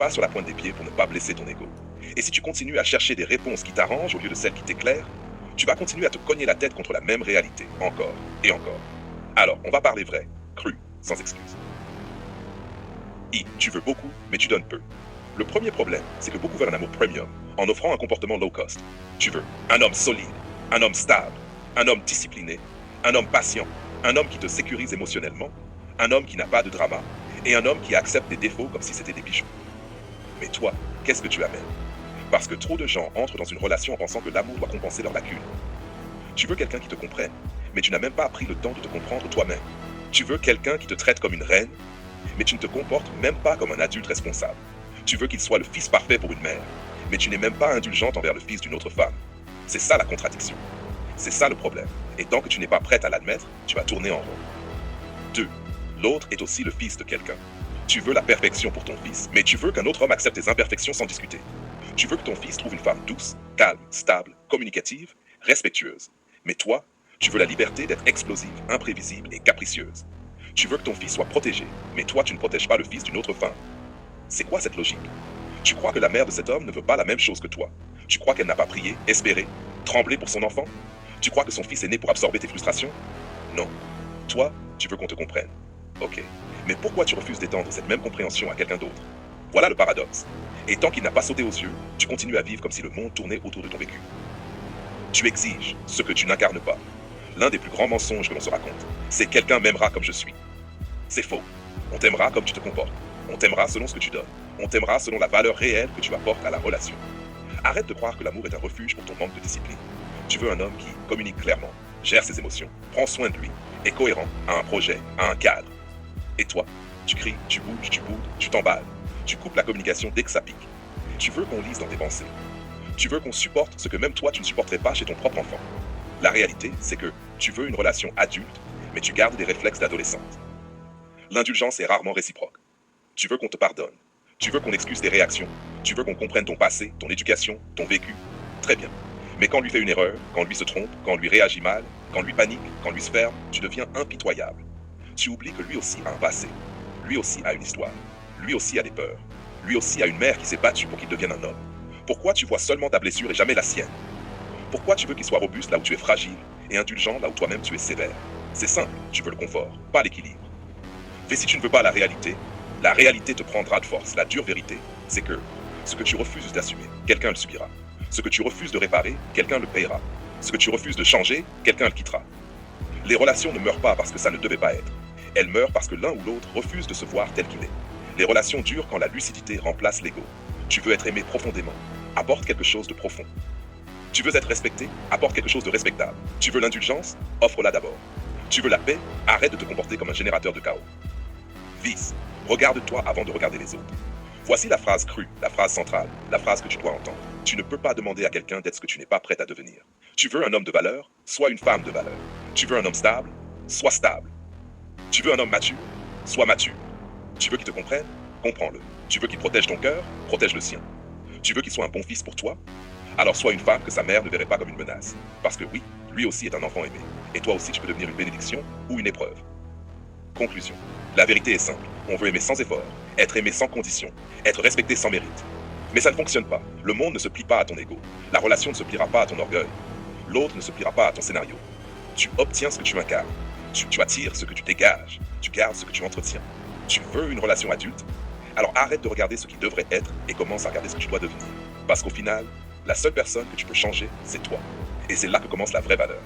pas sur la pointe des pieds pour ne pas blesser ton ego. Et si tu continues à chercher des réponses qui t'arrangent au lieu de celles qui t'éclairent, tu vas continuer à te cogner la tête contre la même réalité, encore et encore. Alors, on va parler vrai, cru, sans excuse. Tu veux beaucoup, mais tu donnes peu. Le premier problème, c'est que beaucoup veulent un amour premium, en offrant un comportement low cost. Tu veux un homme solide, un homme stable, un homme discipliné, un homme patient, un homme qui te sécurise émotionnellement, un homme qui n'a pas de drama, et un homme qui accepte tes défauts comme si c'était des bijoux. Mais toi, qu'est-ce que tu amènes? Parce que trop de gens entrent dans une relation en pensant que l'amour doit compenser leurs lacunes. Tu veux quelqu'un qui te comprenne, mais tu n'as même pas pris le temps de te comprendre toi-même. Tu veux quelqu'un qui te traite comme une reine, mais tu ne te comportes même pas comme un adulte responsable. Tu veux qu'il soit le fils parfait pour une mère, mais tu n'es même pas indulgente envers le fils d'une autre femme. C'est ça la contradiction. C'est ça le problème. Et tant que tu n'es pas prête à l'admettre, tu vas tourner en rond. 2. L'autre est aussi le fils de quelqu'un. Tu veux la perfection pour ton fils, mais tu veux qu'un autre homme accepte tes imperfections sans discuter. Tu veux que ton fils trouve une femme douce, calme, stable, communicative, respectueuse. Mais toi, tu veux la liberté d'être explosive, imprévisible et capricieuse. Tu veux que ton fils soit protégé, mais toi, tu ne protèges pas le fils d'une autre femme. C'est quoi cette logique? Tu crois que la mère de cet homme ne veut pas la même chose que toi? Tu crois qu'elle n'a pas prié, espéré, tremblé pour son enfant? Tu crois que son fils est né pour absorber tes frustrations? Non. Toi, tu veux qu'on te comprenne. Ok. Mais pourquoi tu refuses d'étendre cette même compréhension à quelqu'un d'autre? Voilà le paradoxe. Et tant qu'il n'a pas sauté aux yeux, tu continues à vivre comme si le monde tournait autour de ton vécu. Tu exiges ce que tu n'incarnes pas. L'un des plus grands mensonges que l'on se raconte, c'est quelqu'un m'aimera comme je suis. C'est faux. On t'aimera comme tu te comportes. On t'aimera selon ce que tu donnes. On t'aimera selon la valeur réelle que tu apportes à la relation. Arrête de croire que l'amour est un refuge pour ton manque de discipline. Tu veux un homme qui communique clairement, gère ses émotions, prend soin de lui, est cohérent, a un projet, a un cadre. Et toi, tu cries, tu bouges, tu boudes, tu t'emballes. Tu coupes la communication dès que ça pique. Tu veux qu'on lise dans tes pensées. Tu veux qu'on supporte ce que même toi tu ne supporterais pas chez ton propre enfant. La réalité, c'est que tu veux une relation adulte, mais tu gardes des réflexes d'adolescente. L'indulgence est rarement réciproque. Tu veux qu'on te pardonne. Tu veux qu'on excuse tes réactions. Tu veux qu'on comprenne ton passé, ton éducation, ton vécu. Très bien. Mais quand lui fait une erreur, quand lui se trompe, quand lui réagit mal, quand lui panique, quand lui se ferme, tu deviens impitoyable. Tu oublies que lui aussi a un passé. Lui aussi a une histoire. Lui aussi a des peurs. Lui aussi a une mère qui s'est battue pour qu'il devienne un homme. Pourquoi tu vois seulement ta blessure et jamais la sienne? Pourquoi tu veux qu'il soit robuste là où tu es fragile et indulgent là où toi-même tu es sévère? C'est simple, tu veux le confort, pas l'équilibre. Mais si tu ne veux pas la réalité te prendra de force. La dure vérité, c'est que ce que tu refuses d'assumer, quelqu'un le subira. Ce que tu refuses de réparer, quelqu'un le paiera. Ce que tu refuses de changer, quelqu'un le quittera. Les relations ne meurent pas parce que ça ne devait pas être. Elles meurent parce que l'un ou l'autre refuse de se voir tel qu'il est. Les relations durent quand la lucidité remplace l'ego. Tu veux être aimé profondément. Apporte quelque chose de profond. Tu veux être respecté, apporte quelque chose de respectable. Tu veux l'indulgence, offre-la d'abord. Tu veux la paix, arrête de te comporter comme un générateur de chaos. Vice, regarde-toi avant de regarder les autres. Voici la phrase crue, la phrase centrale, la phrase que tu dois entendre. Tu ne peux pas demander à quelqu'un d'être ce que tu n'es pas prêt à devenir. Tu veux un homme de valeur, sois une femme de valeur. Tu veux un homme stable, sois stable. Tu veux un homme mature, sois mature. Tu veux qu'il te comprenne, comprends-le. Tu veux qu'il protège ton cœur, protège le sien. Tu veux qu'il soit un bon fils pour toi? Alors sois une femme que sa mère ne verrait pas comme une menace. Parce que oui, lui aussi est un enfant aimé. Et toi aussi tu peux devenir une bénédiction ou une épreuve. Conclusion. La vérité est simple. On veut aimer sans effort, être aimé sans condition, être respecté sans mérite. Mais ça ne fonctionne pas. Le monde ne se plie pas à ton ego. La relation ne se pliera pas à ton orgueil. L'autre ne se pliera pas à ton scénario. Tu obtiens ce que tu incarnes. Tu attires ce que tu dégages. Tu gardes ce que tu entretiens. Tu veux une relation adulte? Alors arrête de regarder ce qui devrait être et commence à regarder ce que tu dois devenir. Parce qu'au final, la seule personne que tu peux changer, c'est toi. Et c'est là que commence la vraie valeur.